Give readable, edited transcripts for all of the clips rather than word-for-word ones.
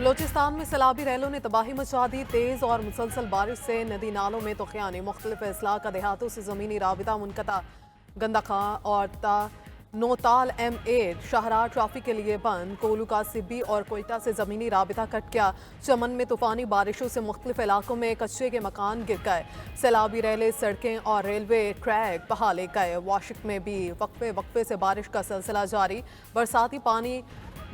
बलोचिस्तान में सैलाबी रैलों ने तबाही मचा दी। तेज और मुसलसल बारिश से नदी नालों में तुग़यानी, मुख्तलिफ अजला का देहातों से ज़मीनी राबिता मुनक़ता। गंदखा और नोताल M8 शाहराह ट्रैफिक के लिए बंद। कोलू का सिब्बी और कोयटा से ज़मीनी राबिता कट गया। चमन में तूफ़ानी बारिशों से मुख्तलिफ इलाकों में कच्चे के मकान गिर गए। सैलाबी रैले, सड़कें और रेलवे ट्रैक बहा ले गए। वाशिक में भी वक्फे वक्फे से बारिश का सिलसिला जारी। बरसाती पानी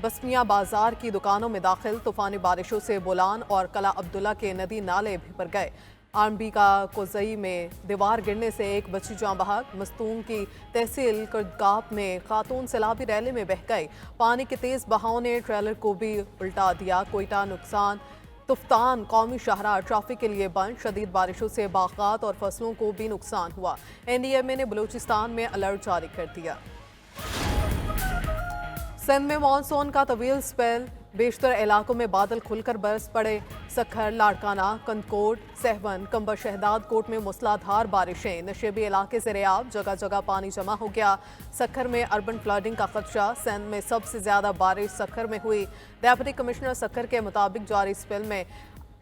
बसमिया बाजार की दुकानों में दाखिल। तूफानी बारिशों से बोलान और कला अब्दुल्ला के नदी नाले भी भर गए। आरंबी का कोजई में दीवार गिरने से एक बच्ची जाँ बहक। मस्तूम की तहसील कुर्दगाप में खातून सैलाबी रैले में बह गई। पानी के तेज बहाव ने ट्रेलर को भी उल्टा दिया। कोयटा नुकसान तुफ्तान कौमी शाहराह ट्रैफिक के लिए बंद। शदीद बारिशों से बागात और फसलों को भी नुकसान हुआ। NDMA ने बलूचिस्तान में अलर्ट जारी कर दिया। सिंध में मानसून का तवील स्पेल, बेशतर इलाकों में बादल खुलकर बरस पड़े। सखर, लाड़काना, कंदकोट, सहवन, कंबर शहदाद कोट में मूसलाधार बारिशें। नशेबी इलाके से रेयाब, जगह जगह पानी जमा हो गया। सखर में अर्बन फ्लडिंग का खदशा। सिंध में सबसे ज्यादा बारिश सखर में हुई। डेप्यूटी कमिश्नर सखर के मुताबिक जारी स्पेल में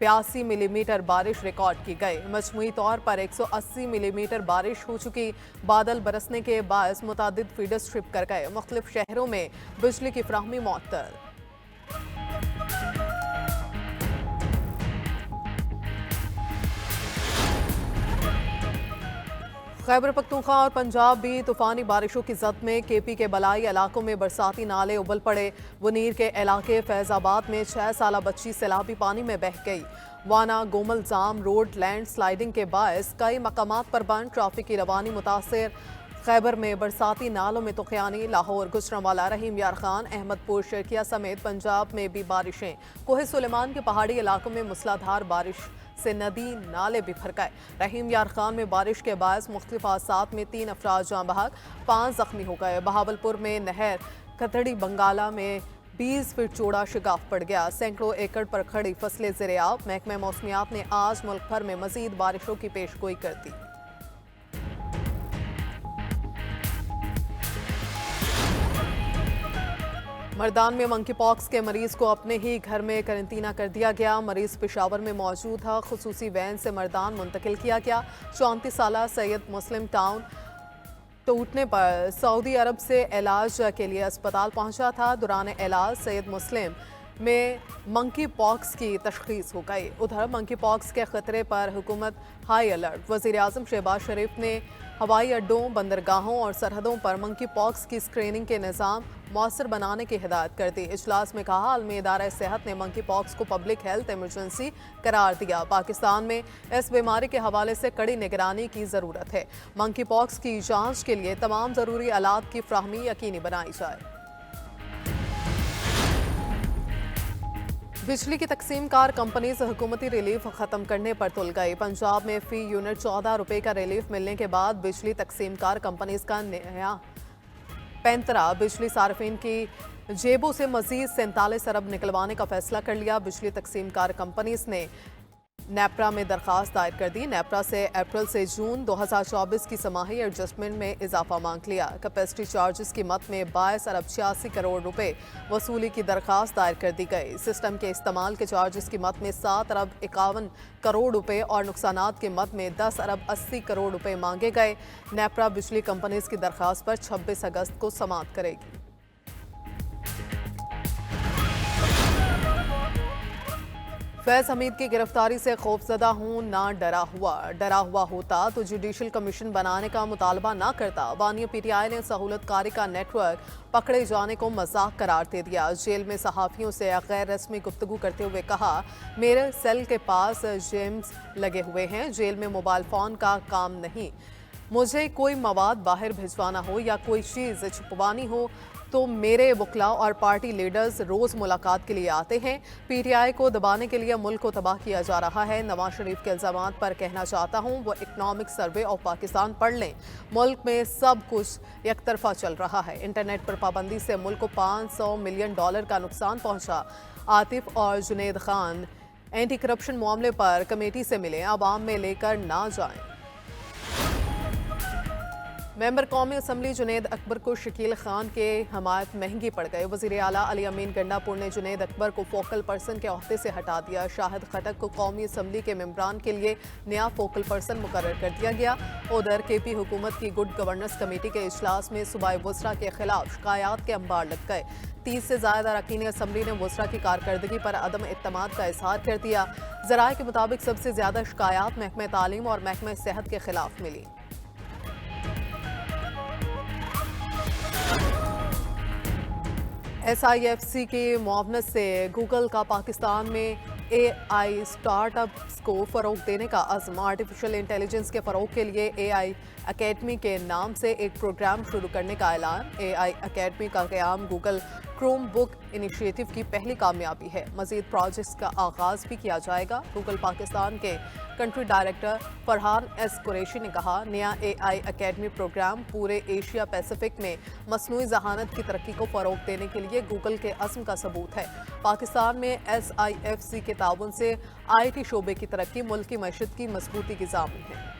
82 मिलीमीटर बारिश रिकॉर्ड की गई। मजमूई तौर पर 180 मिलीमीटर बारिश हो चुकी। बादल बरसने के बायस मुतादिद फीडर्स ट्रिप कर गए। मुख्तलिफ शहरों में बिजली की फ्राहमी मुअत्तल। खैबर पख्तूनख्वा और पंजाब भी तूफानी बारिशों की जद में। KP के बलाई इलाकों में बरसाती नाले उबल पड़े। वनीर के इलाके फैजाबाद में 6 साला बच्ची सैलाबी पानी में बह गई। वाना गोमल जाम रोड लैंड स्लाइडिंग के बायस कई मकामात पर बंद। ट्रैफिक की रवानी मुतासर। खैबर में बरसाती नालों में तुग़यानी। लाहौर, गुजरांवाला, रहीम यार खान, अहमदपुर, शर्किया समेत पंजाब में भी बारिशें। कोहे सुलेमान के पहाड़ी इलाकों में मूसलाधार बारिश से नदी नाले भी भर गए। रहीम यार खान में बारिश के बायस मुख्तलिफ हादसात में 3 अफराद जाँ बहक, 5 जख्मी हो गए। बहावलपुर में नहर कतड़ी बंगाला में 20 फीट चौड़ा शिगाफ पड़ गया। सैकड़ों एकड़ पर खड़ी फसलें ज़ेरे-आब। महकमा मौसमियात ने आज मुल्क भर में मजीद बारिशों की पेशगोई कर दी। मर्दान में मंकी पॉक्स के मरीज को अपने ही घर में करंतना कर दिया गया। मरीज पेशावर में मौजूद था। खुसूसी वैन से मर्दान मुंतकिल किया गया। 34 साला सैयद मुस्लिम टाउन टूटने पर सऊदी अरब से इलाज के लिए अस्पताल पहुंचा था। दौरान इलाज सैयद मुस्लिम में मंकी पॉक्स की तशखीस हो गई। उधर मंकी पॉक्स के खतरे पर हुकूमत हाई अलर्ट। वज़ीर-ए-आज़म शहबाज शरीफ ने हवाई अड्डों, बंदरगाहों और सरहदों पर मंकी पॉक्स की स्क्रीनिंग के निज़ाम मौसर बनाने की हिदायत कर दी। इजलास में कहा, आलमी इदारा सेहत ने मंकी पॉक्स को पब्लिक हेल्थ इमरजेंसी करार दिया। पाकिस्तान में इस बीमारी के हवाले से कड़ी निगरानी की ज़रूरत है। मंकी पॉक्स की जांच के लिए तमाम ज़रूरी आलात की फ्राहमी यकीनी बनाई जाए। बिजली की तकसीम कार कंपनीज हुकूमती रिलीफ खत्म करने पर तुल गई। पंजाब में फी यूनिट 14 रुपए का रिलीफ मिलने के बाद बिजली तकसीम कार कंपनीज का नया पैंतरा बिजली सार्फिन की जेबों से मजीद 47 अरब निकलवाने का फैसला कर लिया। बिजली तकसीम कार कंपनीज ने नेपरा में दरखास्त दायर कर दी। नेपरा से अप्रैल से जून 2024 की समाही एडजस्टमेंट में इजाफा मांग लिया। कैपेसिटी चार्जेस की मद में 22 अरब 86 करोड़ रुपए वसूली की दरखास्त दायर कर दी गई। सिस्टम के इस्तेमाल के चार्जेस की मद में 7 अरब 51 करोड़ रुपए और नुकसानात के मद में 10 अरब 80 करोड़ रुपए मांगे गए। नेपरा बिजली कंपनीज की दरखास्त पर 26 अगस्त को समाअत करेगी। फैज़ हमीद की गिरफ्तारी से खौफजदा हूँ, ना डरा हुआ होता तो जुडिशल कमीशन बनाने का मुतालबा ना करता। बानी PTI ने सहूलतकारी का नेटवर्क पकड़े जाने को मजाक करार दे दिया। जेल में सहाफ़ियों से गैर रस्मी गुफ्तगू करते हुए कहा, मेरे सेल के पास जेम्स लगे हुए हैं, जेल में मोबाइल फ़ोन का काम नहीं। मुझे कोई मवाद बाहर भिजवाना हो या कोई चीज़ छुपवानी हो तो मेरे वकला और पार्टी लीडर्स रोज़ मुलाकात के लिए आते हैं। PTI को दबाने के लिए मुल्क को तबाह किया जा रहा है। नवाज शरीफ के इल्ज़ामात पर कहना चाहता हूँ, वो इकनॉमिक सर्वे ऑफ पाकिस्तान पढ़ लें। मुल्क में सब कुछ एक तरफा चल रहा है। इंटरनेट पर पाबंदी से मुल्क को $500 मिलियन का नुकसान पहुँचा। आतिफ और जुनेद खान एंटी करप्शन मामले पर कमेटी से मिले, आवाम में लेकर ना जाएं। मेंबर कौमी असम्बली जुनेद अकबर को शकील खान के हमायत महंगी पड़ गए। वज़ीर आला अली अमीन गंडापुर ने जुनेद अकबर को फोकल पर्सन के ओहदे से हटा दिया। शाहिद खटक को कौमी असम्बली के मेंबरान के लिए नया फोकल पर्सन मुकर्रर कर दिया गया। उधर KP हुकूमत की गुड गवर्नेंस कमेटी के इजलास में सूबाई वज़रा के खिलाफ शिकायत के अंबार लग गए। 30 से ज्यादा अरकान असम्बली ने वज़रा की कारकर्दगी पर अदम इत्तमाद का इजहार कर दिया। ज़राए के मुताबिक सबसे ज्यादा शिकायत महकमा तालीम और महकमा सेहत के खिलाफ मिली। SIFC की मुआवनत से गूगल का पाकिस्तान में AI स्टार्टअप्स को फ़रोग देने का अज़्म। आर्टिफिशियल इंटेलिजेंस के फ़रोग के लिए AI अकेडमी के नाम से एक प्रोग्राम शुरू करने का ऐलान। AI अकेडमी का क़याम गूगल क्रोम बुक इनिशिएटिव की पहली कामयाबी है। मज़ीद प्रोजेक्ट्स का आगाज़ भी किया जाएगा। गूगल पाकिस्तान के country director Farhan S Qureshi ने कहा, नया AI अकेडमी प्रोग्राम पूरे एशिया पैसिफिक में मसनूई ज़हानत की तरक्की को फ़रोग देने के लिए गूगल के अज़्म का सबूत है। पाकिस्तान में SIFC के ताउन से IT शोबे की तरक्की मुल्क की मईशत की मजबूती की ज़ामिन है।